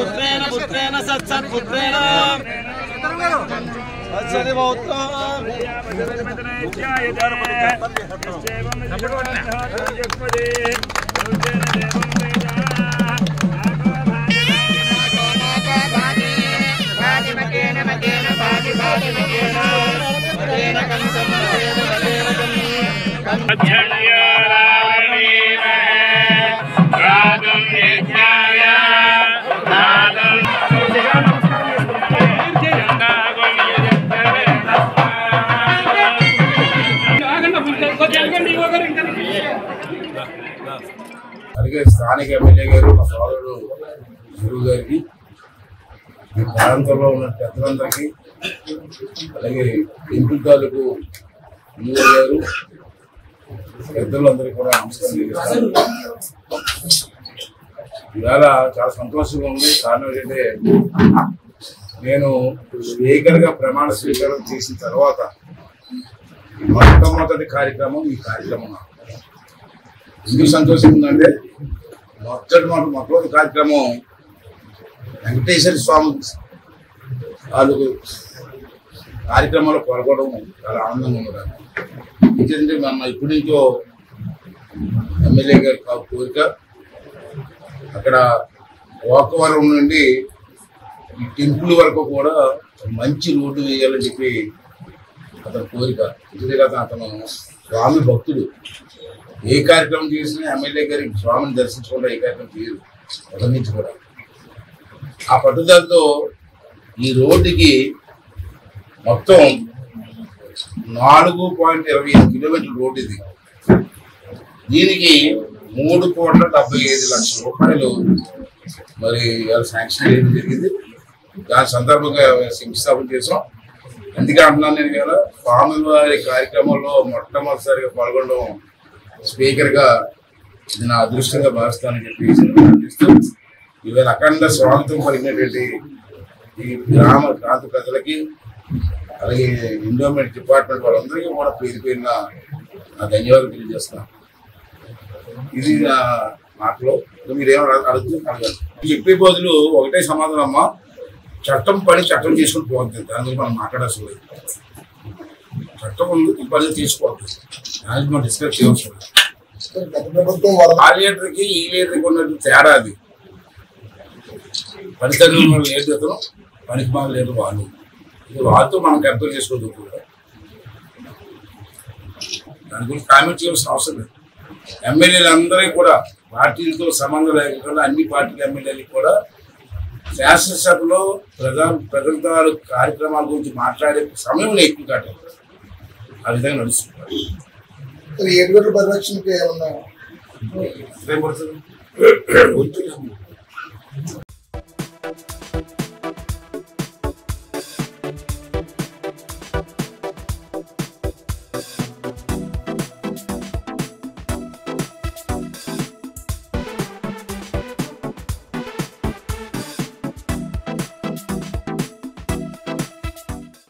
पुत्रेण सत्सत्पुत्रेण అలాగే స్థానిక ఎమ్మెల్యే గారు మా సోదరుడు గురువు గారికి ఈ ప్రాంతంలో ఉన్న పెద్దలందరికీ అలాగే టెంపుల్ తాలూకు ఈవో గారు పెద్దలందరికీ కూడా నమస్కారం చేస్తాను. ఇవాళ చాలా సంతోషంగా ఉంది. కారణం ఏంటంటే నేను స్పీకర్గా ప్రమాణ స్వీకారం చేసిన తర్వాత మొట్టమొదటి కార్యక్రమం ఈ కార్యక్రమం. ఎందుకు సంతోషంగా ఉందంటే మొట్టమొదటి కార్యక్రమం వెంకటేశ్వర స్వామి వాళ్ళకు కార్యక్రమంలో పాల్గొనడం చాలా ఆనందంగా ఉన్నది. ఎందుకంటే మన ఇప్పటి నుంచో ఎమ్మెల్యే గారి కోరిక అక్కడ ఓకవరం నుండి ఈ టెంపుల్ వరకు కూడా మంచి రోడ్డు వేయాలని చెప్పి అతని కోరిక. ఎందుకంటే అతను స్వామి భక్తుడు. ఏ కార్యక్రమం చేసినా ఎమ్మెల్యే గారికి స్వామిని దర్శించకుండా ఏ కార్యక్రమం చేయరు అతని నుంచి కూడా. ఆ పట్టుదలతో ఈ రోడ్డుకి మొత్తం 4.25 కిలోమీటర్ల రోడ్డు ఇది. దీనికి 3,75,00,000 రూపాయలు మరి శాంక్షన్ చేయడం జరిగింది. దాని సందర్భంగా శంకుస్థాపన చేసాం. అందుకే అంటున్నాను నేను కదా, స్వామివారి కార్యక్రమంలో మొట్టమొదటిసారిగా పాల్గొనడం స్పీకర్గా ఇది నా అదృష్టంగా భావిస్తానని చెప్పి ఇవాళ అఖండ స్వాగతం పలికినటువంటి ఈ గ్రామ ప్రాంత ప్రజలకి అలాగే ఎండోమెంట్ డిపార్ట్మెంట్ వాళ్ళందరికీ కూడా పేరు పేరున నా ధన్యవాదాలు తెలియజేస్తున్నాను. ఇది నా మాటలో మీరేమో అడగాలి. చెప్పే బదులు ఒకటే సమాధానం అమ్మా, చట్టం పని చట్టం చేసుకుని పోతుంది. దాని గురించి మనం మాట్లాడాల్సి లేదు. చట్టం ఉంది, పని తీసుకోవద్దు. దానికి మనం డిస్కస్ చేయవలసి లేదు. ఆ లీటర్కి ఈ లీటర్కి ఉన్నట్టు తేడా అది. పనితనం లేదు, పనికి మాకు లేదు వాళ్ళు. వాళ్ళతో మనం కంపేర్ చేసుకోవద్దు కూడా. దాని గురించి కామెంట్ చేయాల్సిన అవసరం లేదు. ఎమ్మెల్యేలు అందరికీ కూడా పార్టీలతో సంబంధం లేకుండా అన్ని పార్టీల ఎమ్మెల్యేలకు కూడా శాసనసభలో ప్రజల కార్యక్రమాల గురించి మాట్లాడే సమయంలో ఎక్కువ కాదు. ఆ విధంగా నడుస్తున్నారు. ఏడుగుల పరిరక్షణకి ఏమన్నా పడుతుంది.